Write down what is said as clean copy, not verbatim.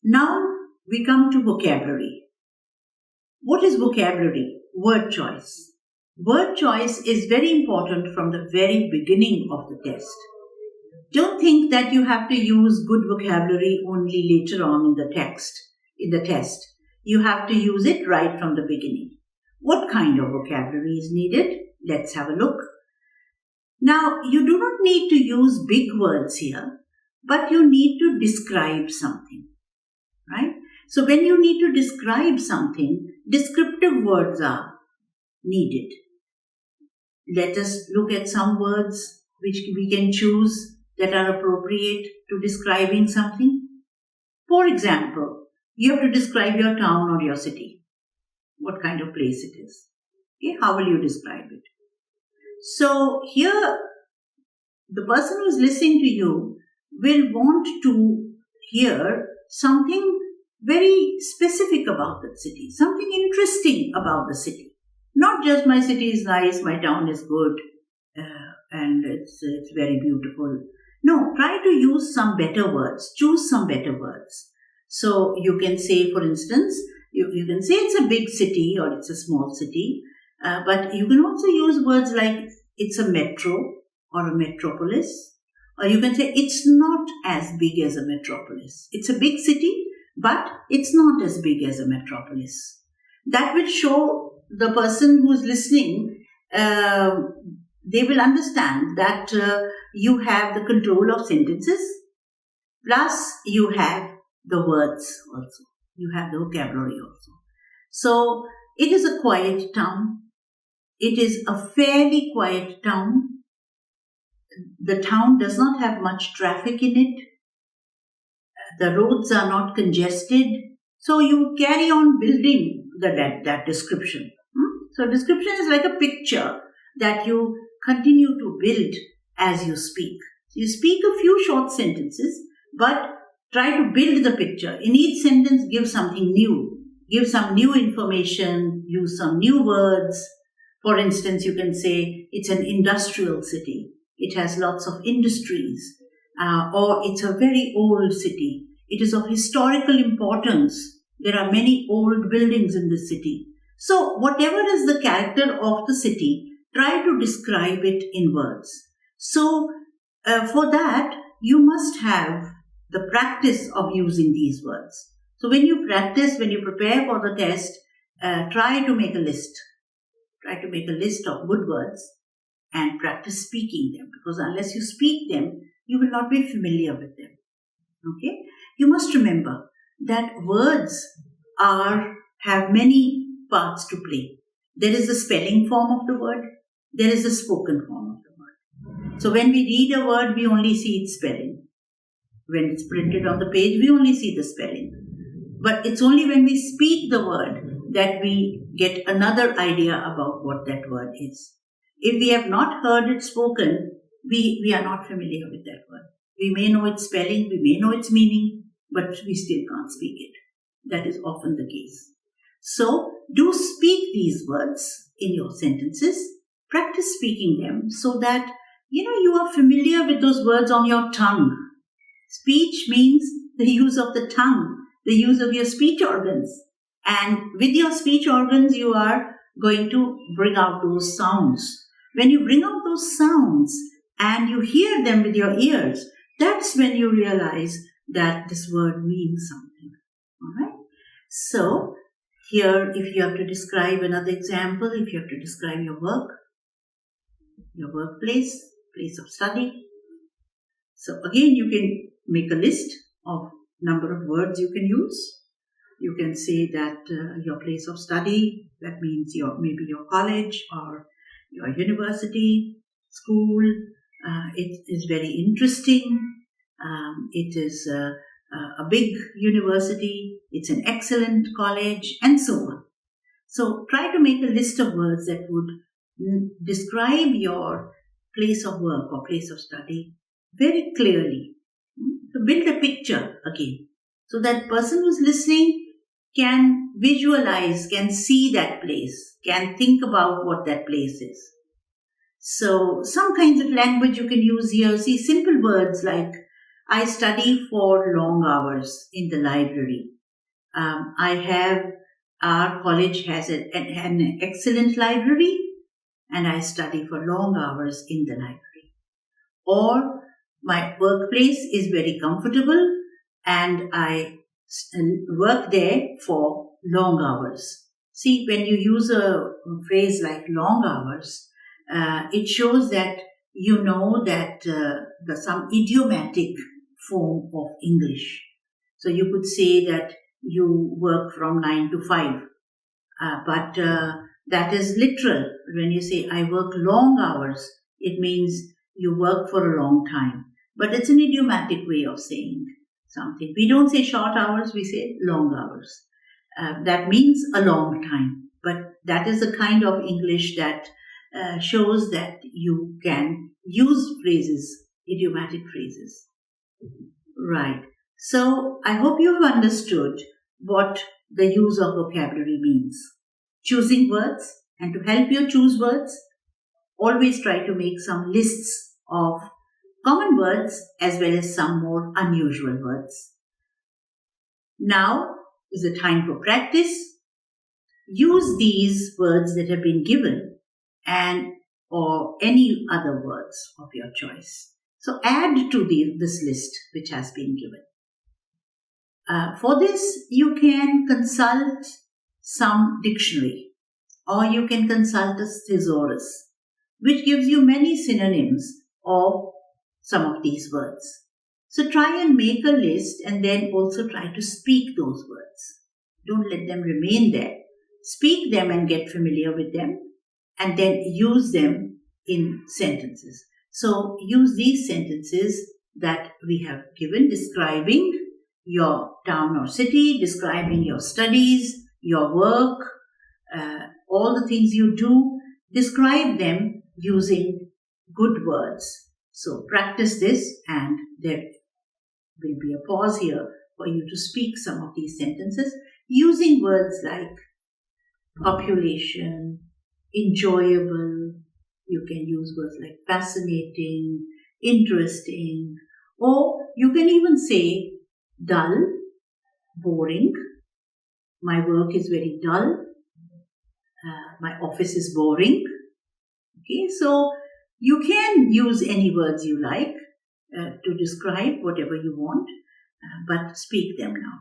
Now we come to vocabulary. What is vocabulary? Word choice. Word choice is very important from the very beginning of the test. Don't think that you have to use good vocabulary only later on in the test. You have to use it right from the beginning. What kind of vocabulary is needed? Let's have a look. Now, you do not need to use big words here, but you need to describe something, right? So when you need to describe something, descriptive words are needed. Let us look at some words which we can choose that are appropriate to describing something. For example, you have to describe your town or your city, what kind of place it is. Okay, how will you describe it? So here, the person who is listening to you will want to hear something very specific about that city, something interesting about the city. Not just my city is nice, my town is good, and it's very beautiful. No, try to use some better words. Choose some better words. So you can say, for instance, you can say it's a big city or it's a small city, but you can also use words like it's a metro or a metropolis, or you can say it's not as big as a metropolis. It's a big city, but it's not as big as a metropolis. That will show the person who is listening, they will understand that you have the control of sentences, plus you have the words also. You have the vocabulary also. So, it is a quiet town. It is a fairly quiet town. The town does not have much traffic in it. The roads are not congested. So, you carry on building that description. So, description is like a picture that you continue to build as you speak. You speak a few short sentences, but try to build the picture. In each sentence, give something new. Give some new information, use some new words. For instance, you can say it's an industrial city. It has lots of industries. Or it's a very old city. It is of historical importance. There are many old buildings in the city. So, whatever is the character of the city, try to describe it in words. So, for that, you must have the practice of using these words. So, when you practice, when you prepare for the test, try to make a list. Try to make a list of good words and practice speaking them, because unless you speak them, you will not be familiar with them. Okay? You must remember that words have many parts to play. There is the spelling form of the word. There is the spoken form of the word. So when we read a word, we only see its spelling. When it's printed on the page, we only see the spelling. But it's only when we speak the word that we get another idea about what that word is. If we have not heard it spoken, we are not familiar with that word. We may know its spelling, we may know its meaning, but we still can't speak it. That is often the case. So, do speak these words in your sentences. Practice speaking them so that, you are familiar with those words on your tongue. Speech means the use of the tongue, the use of your speech organs. And with your speech organs, you are going to bring out those sounds. When you bring out those sounds and you hear them with your ears, that's when you realize that this word means something. All right? So, here, if you have to describe another example, if you have to describe your work, your workplace, place of study. So, again, you can make a list of number of words you can use. You can say that your place of study, that means maybe your college or your university, school, it is very interesting. It is a big university, it's an excellent college, and so on. So try to make a list of words that would describe your place of work or place of study very clearly. So build a picture again, so that person who's listening can visualize, can see that place, can think about what that place is. So some kinds of language you can use here. See, simple words like I study for long hours in the library. Our college has an excellent library, and I study for long hours in the library. Or my workplace is very comfortable, and I work there for long hours. See, when you use a phrase like long hours, it shows that you know that there's some idiomatic form of English. So you could say that you work from 9 to 5, but that is literal. When you say I work long hours, it means you work for a long time. But it's an idiomatic way of saying something. We don't say short hours, we say long hours. That means a long time. But that is the kind of English that shows that you can use phrases, idiomatic phrases. Right. So I hope you've understood what the use of vocabulary means. Choosing words, and to help you choose words, always try to make some lists of common words as well as some more unusual words. Now is the time for practice. Use these words that have been given and or any other words of your choice. So add to this list which has been given. For this, you can consult some dictionary, or you can consult a thesaurus, which gives you many synonyms of some of these words. So try and make a list and then also try to speak those words. Don't let them remain there. Speak them and get familiar with them, and then use them in sentences. So use these sentences that we have given, describing your town or city, describing your studies, your work, all the things you do. Describe them using good words. So practice this, and there will be a pause here for you to speak some of these sentences using words like population, enjoyable. You can use words like fascinating, interesting, or you can even say dull, boring. My work is very dull. My office is boring. Okay, so you can use any words you like to describe whatever you want, but speak them now.